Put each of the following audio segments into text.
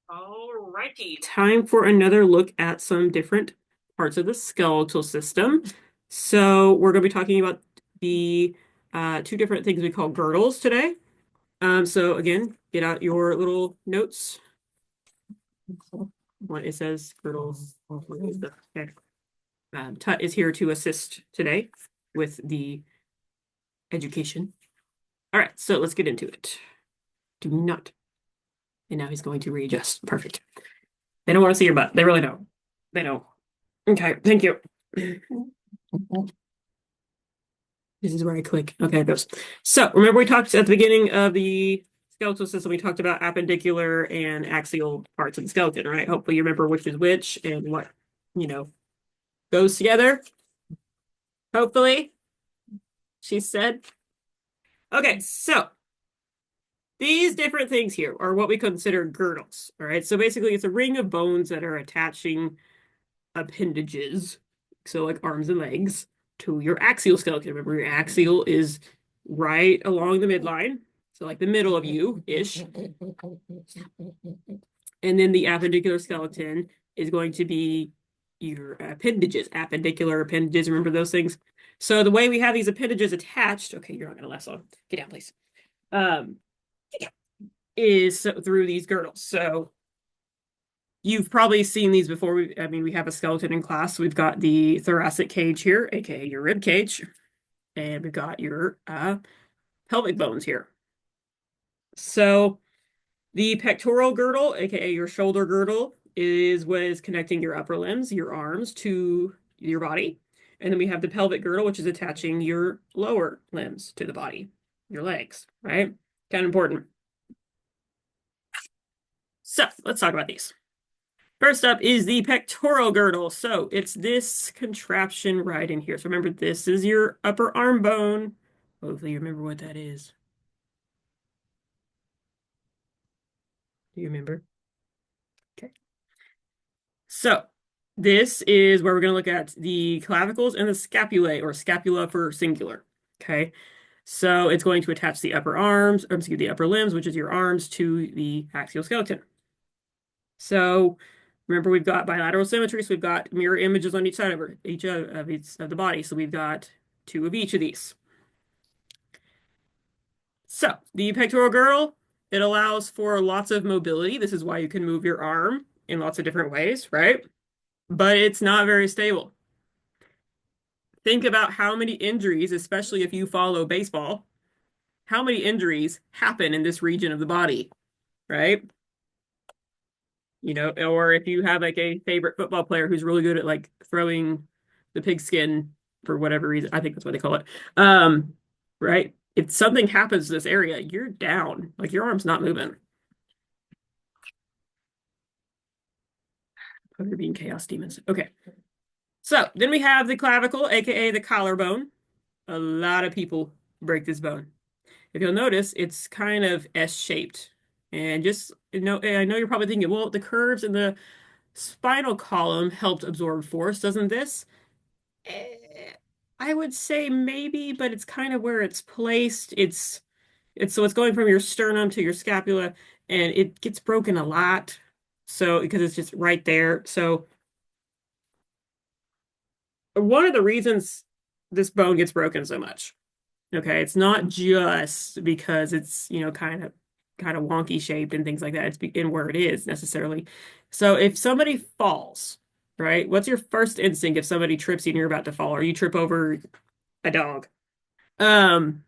Alrighty, time for another look at some different parts of the skeletal system. So we're going to be talking about the two different things we call girdles today. So again, get out your little notes. What it says girdles. Okay. Tut is here to assist today with the education. All right, so let's get into it. Do not. And now he's going to readjust. Perfect. They don't want to see your butt. They really don't. They don't. Okay, thank you. This is where I click. Okay, it goes. So remember we talked at the beginning of the skeletal system, we talked about appendicular and axial parts of the skeleton, right? Hopefully you remember which is which and what, goes together. Hopefully, she said. Okay, so these different things here are what we consider girdles. All right, so basically it's a ring of bones that are attaching appendages, so like arms and legs, to your axial skeleton. Remember, your axial is right along the midline, so like the middle of you-ish. And then the appendicular skeleton is going to be your appendages, appendicular appendages. Remember those things? So the way we have these appendages attached, okay, you're not going to last long. Get down, please. Is through these girdles. So you've probably seen these before. We have a skeleton in class. We've got the thoracic cage here, aka your rib cage, and we've got your pelvic bones here. So the pectoral girdle, aka your shoulder girdle, is what is connecting your upper limbs, your arms, to your body. And then we have the pelvic girdle, which is attaching your lower limbs to the body, your legs, right? Kind of important. So let's talk about these. First up is the pectoral girdle. So it's this contraption right in here. So remember, this is your upper arm bone. Hopefully you remember what that is. Do you remember? Okay. So this is where we're going to look at the clavicles and the scapulae, or scapula for singular. Okay. So it's going to attach the upper arms, or excuse me, the upper limbs, which is your arms, to the axial skeleton. So remember, we've got bilateral symmetry, so we've got mirror images on each side of each of the body. So we've got two of each of these. So the pectoral girdle, it allows for lots of mobility. This is why you can move your arm in lots of different ways, right? But it's not very stable. Think about how many injuries, especially if you follow baseball, how many injuries happen in this region of the body, right? Or if you have like a favorite football player who's really good at like throwing the pigskin for whatever reason, I think that's what they call it. Right? If something happens to this area, you're down. Like your arm's not moving. You're being chaos demons. Okay. So then we have the clavicle, aka the collarbone. A lot of people break this bone. If you'll notice, it's kind of S-shaped. And I know you're probably thinking, well, the curves in the spinal column helped absorb force, doesn't this? Eh, I would say maybe, but it's kind of where it's placed. It's going from your sternum to your scapula, and it gets broken a lot. So because it's just right there. So one of the reasons this bone gets broken so much, okay, it's not just because it's, kind of wonky shaped and things like that. It's in where it is necessarily. So if somebody falls, right, what's your first instinct if somebody trips you and you're about to fall, or you trip over a dog? Um,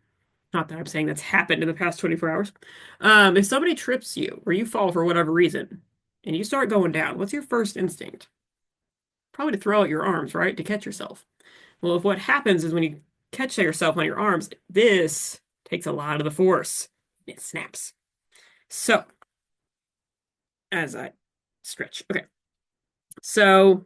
Not that I'm saying that's happened in the past 24 hours. If somebody trips you or you fall for whatever reason and you start going down, what's your first instinct? Probably to throw out your arms, right? To catch yourself. Well, if what happens is when you catch yourself on your arms, this takes a lot of the force. It snaps. So, as I stretch. Okay. So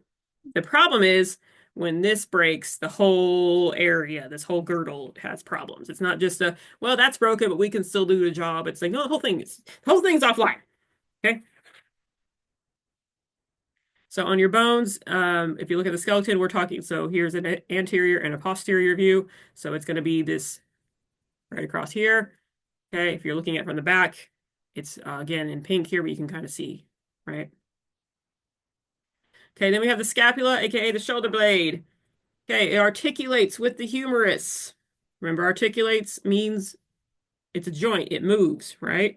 the problem is when this breaks, the whole area, this whole girdle has problems. It's not just well, that's broken, but we can still do the job. It's like, no, the whole thing's offline. Okay. So on your bones, if you look at the skeleton, we're talking, so here's an anterior and a posterior view. So it's going to be this right across here. Okay. If you're looking at it from the back, it's again in pink here, but you can kind of see right? Okay, then we have the scapula, aka the shoulder blade. Okay, it articulates with the humerus. Remember, articulates means it's a joint, it moves, right?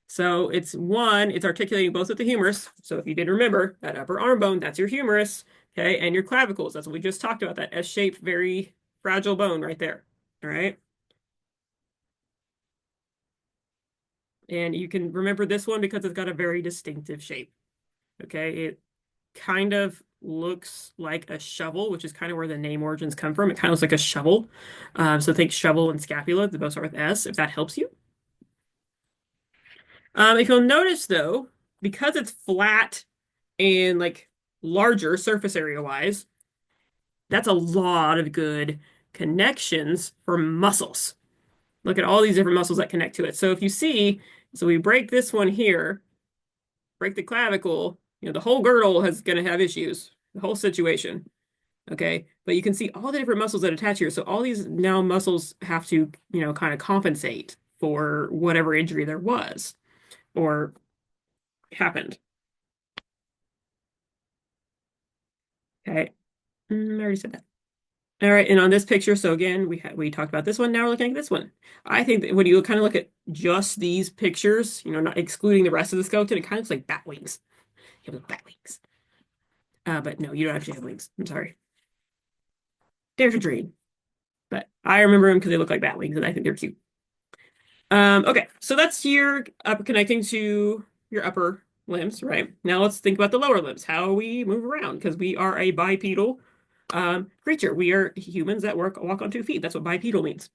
So it's articulating both with the humerus. So if you didn't remember, that upper arm bone, that's your humerus, okay, and your clavicles. That's what we just talked about, that S-shaped, very fragile bone right there. All right. And you can remember this one because it's got a very distinctive shape. Okay. It kind of looks like a shovel, which is kind of where the name origins come from. It kind of looks like a shovel. So think shovel and scapula, they both start with S, if that helps you. If you'll notice though, because it's flat and like larger surface area wise, that's a lot of good connections for muscles. Look at all these different muscles that connect to it. So if you see, so we break this one here, break the clavicle, the whole girdle is going to have issues, the whole situation. Okay. But you can see all the different muscles that attach here. So all these now muscles have to, kind of compensate for whatever injury there was or happened. Okay. I already said that. All right, and on this picture, so again, we talked about this one. Now we're looking at this one. I think that when you kind of look at just these pictures, not excluding the rest of the skeleton, it kind of looks like bat wings. You have bat wings. But no, you don't actually have wings. I'm sorry. There's a dream. But I remember them because they look like bat wings, and I think they're cute. Okay, so that's your upper connecting to your upper limbs, right? Now let's think about the lower limbs, how we move around, because we are a bipedal creature. We are humans that walk on 2 feet. That's what bipedal means.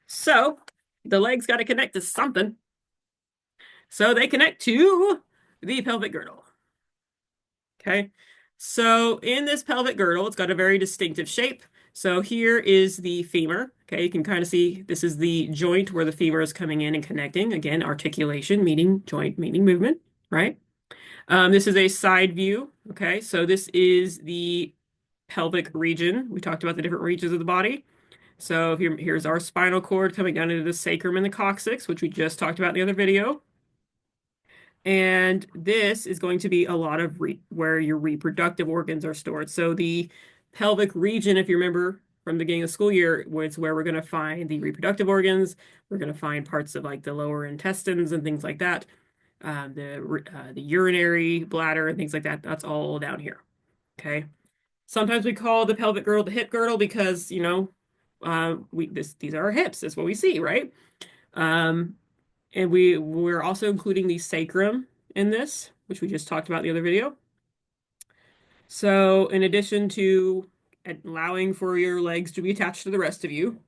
So the legs got to connect to something. So they connect to the pelvic girdle. Okay. So in this pelvic girdle, it's got a very distinctive shape. So here is the femur. Okay, you can kind of see this is the joint where the femur is coming in and connecting. Again, articulation, meaning joint, meaning movement, right? This is a side view. Okay, so this is the pelvic region. We talked about the different regions of the body. So here's our spinal cord coming down into the sacrum and the coccyx, which we just talked about in the other video. And this is going to be a lot of where your reproductive organs are stored. So the pelvic region, if you remember from the beginning of the school year, it's where we're going to find the reproductive organs. We're going to find parts of like the lower intestines and things like that. The urinary bladder and things like that. That's all down here. Okay. Sometimes we call the pelvic girdle the hip girdle because, these are our hips. That's what we see, right? And we're also including the sacrum in this, which we just talked about in the other video. So in addition to allowing for your legs to be attached to the rest of you,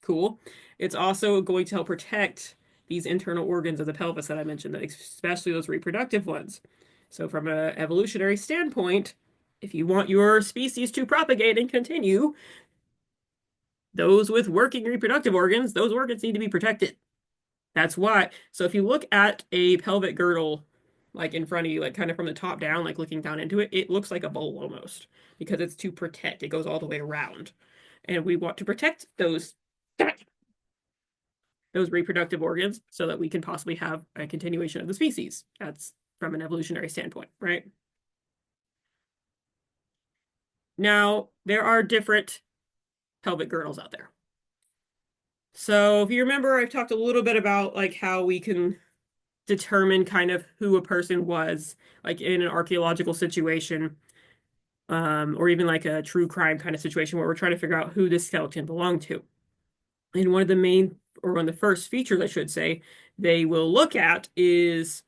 cool, it's also going to help protect these internal organs of the pelvis that I mentioned, especially those reproductive ones. So from an evolutionary standpoint, if you want your species to propagate and continue, those with working reproductive organs, those organs need to be protected. That's why. So if you look at a pelvic girdle, like in front of you, like kind of from the top down, like looking down into it, it looks like a bowl almost because it's to protect. It goes all the way around. And we want to protect those reproductive organs so that we can possibly have a continuation of the species. That's from an evolutionary standpoint, right? Now, there are different pelvic girdles out there. So if you remember, I've talked a little bit about like how we can determine kind of who a person was, like in an archaeological situation, or even like a true crime kind of situation where we're trying to figure out who this skeleton belonged to. And one of the main, or one of the first features, I should say, they will look at is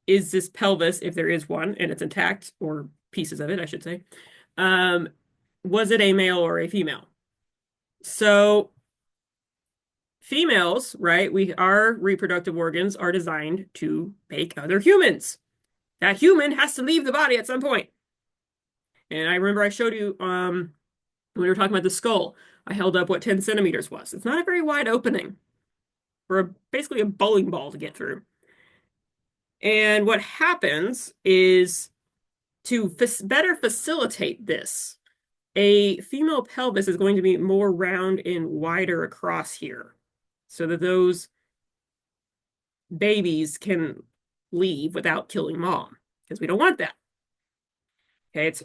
this pelvis, if there is one, and it's intact, or pieces of it, I should say, was it a male or a female? So females, right, our reproductive organs are designed to make other humans. That human has to leave the body at some point. And I remember I showed you when we were talking about the skull, I held up what 10 centimeters was. It's not a very wide opening for basically a bowling ball to get through. And what happens is to better facilitate this, a female pelvis is going to be more round and wider across here so that those babies can leave without killing mom, because we don't want that. Okay, it's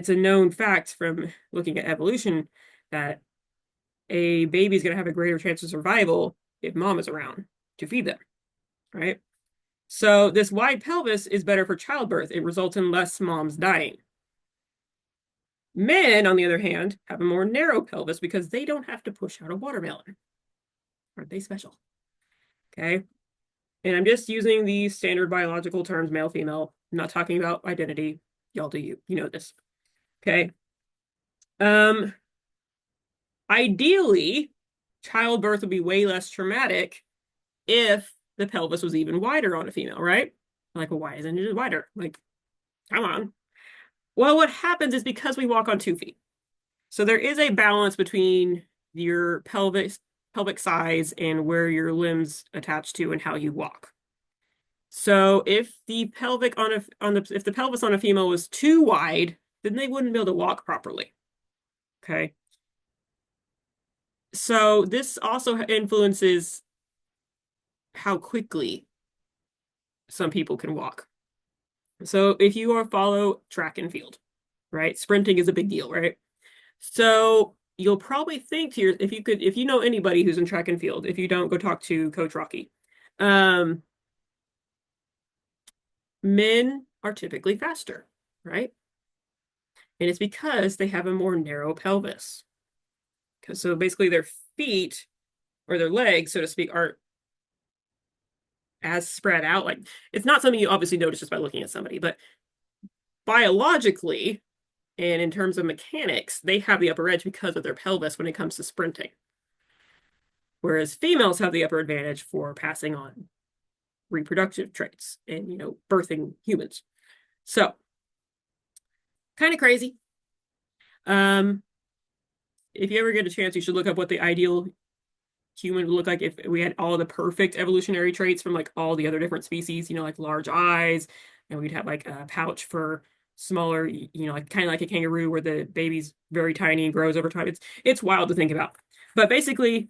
a known fact from looking at evolution that a baby is going to have a greater chance of survival if mom is around to feed them, right? So this wide pelvis is better for childbirth. It results in less moms dying. Men, on the other hand, have a more narrow pelvis because they don't have to push out a watermelon. Aren't they special? Okay. And I'm just using the standard biological terms, male, female. I'm not talking about identity. Y'all do you. You know this. Okay. Um, Ideally, childbirth would be way less traumatic if the pelvis was even wider on a female, right? Like, well, why isn't it wider? Like, come on. Well, what happens is because we walk on 2 feet. So there is a balance between your pelvic size and where your limbs attach to and how you walk. So if the pelvic if the pelvis on a female was too wide, then they wouldn't be able to walk properly. Okay. So this also influences how quickly some people can walk. So if you are follow track and field, right? Sprinting is a big deal, right? So you'll probably think to your if you know anybody who's in track and field, if you don't, go talk to Coach Rocky. Um, Men are typically faster, right? And it's because they have a more narrow pelvis. Because so basically their feet or their legs, so to speak, aren't as spread out. Like it's not something you obviously notice just by looking at somebody, but biologically and in terms of mechanics, they have the upper edge because of their pelvis when it comes to sprinting. Whereas females have the upper advantage for passing on reproductive traits and, birthing humans. So, kind of crazy. Um, if you ever get a chance, you should look up what the ideal human would look like if we had all the perfect evolutionary traits from like all the other different species, like large eyes, and we'd have like a pouch for smaller, like kind of like a kangaroo where the baby's very tiny and grows over time. It's wild to think about. But basically,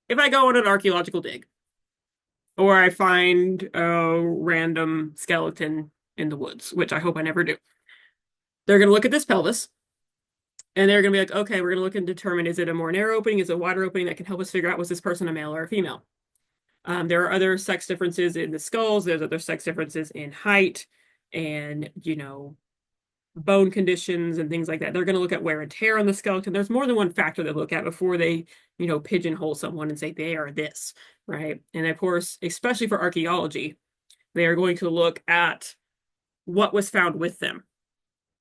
if I go on an archaeological dig or I find a random skeleton in the woods, which I hope I never do, they're going to look at this pelvis and they're going to be like, okay, we're going to look and determine, is it a more narrow opening? Is it a wider opening that can help us figure out, was this person a male or a female? There are other sex differences in the skulls. There's other sex differences in height and, bone conditions and things like that. They're going to look at wear and tear on the skeleton. There's more than one factor they look at before they, pigeonhole someone and say they are this, right? And of course, especially for archaeology, they are going to look at what was found with them.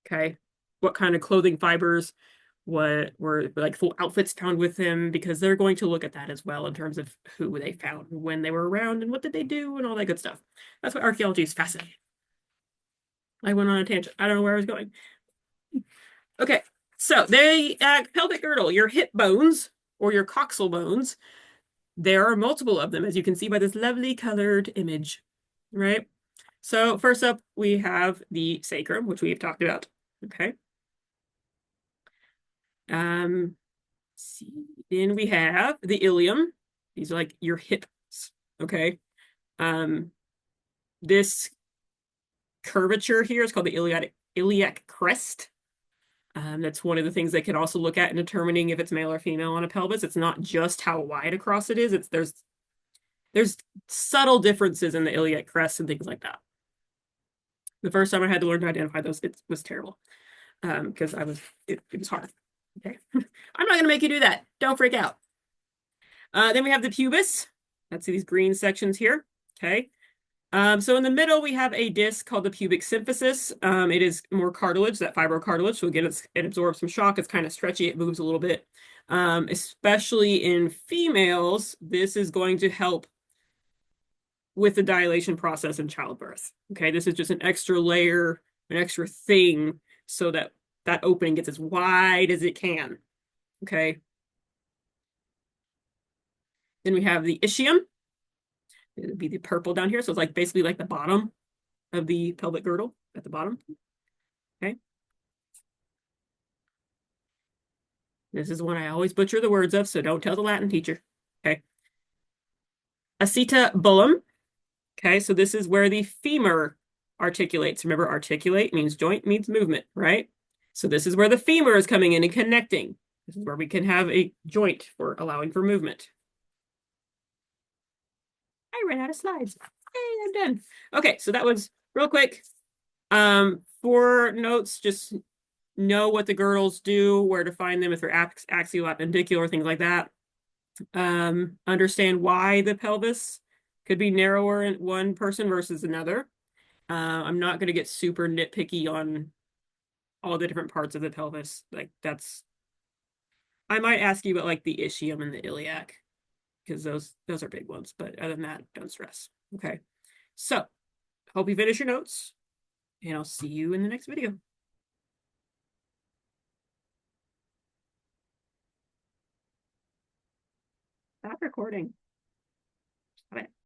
Okay. What kind of clothing fibers, what were like full outfits found with them, because they're going to look at that as well in terms of who they found, when they were around, and what did they do, and all that good stuff. That's why archaeology is fascinating. I went on a tangent. I don't know where I was going. Okay, so the pelvic girdle, your hip bones or your coxal bones, there are multiple of them, as you can see by this lovely colored image, right? So first up, we have the sacrum, which we've talked about. Okay. See. Then we have the ilium. These are like your hips. Okay. This curvature here is called the iliac crest. That's one of the things they can also look at in determining if it's male or female on a pelvis. It's not just how wide across it is. There's subtle differences in the iliac crest and things like that. The first time I had to learn to identify those, it was terrible. Because it was hard. Okay. I'm not going to make you do that. Don't freak out. Then we have the pubis. Let's see these green sections here. Okay. So in the middle, we have a disc called the pubic symphysis. It is more cartilage, that fibrocartilage. So again, it absorbs some shock. It's kind of stretchy. It moves a little bit. Especially in females, this is going to help with the dilation process in childbirth. Okay. This is just an extra layer, an extra thing so that opening gets as wide as it can. Okay. Then we have the ischium. It would be the purple down here. So it's like basically like the bottom of the pelvic girdle at the bottom. Okay. This is one I always butcher the words of, so don't tell the Latin teacher. Okay. Acetabulum. Okay, so this is where the femur articulates. Remember, articulate means joint means movement, right? So this is where the femur is coming in and connecting. This is where we can have a joint for allowing for movement. I ran out of slides. Hey, I'm done. Okay, so that was real quick. For notes, just know what the girdles do, where to find them if they're axial, appendicular, things like that. Understand why the pelvis could be narrower in one person versus another. I'm not going to get super nitpicky on all the different parts of the pelvis. Like that's, I might ask you about like the ischium and the iliac because those are big ones. But other than that, don't stress. Okay. So hope you finish your notes, and I'll see you in the next video. Stop recording. Stop it.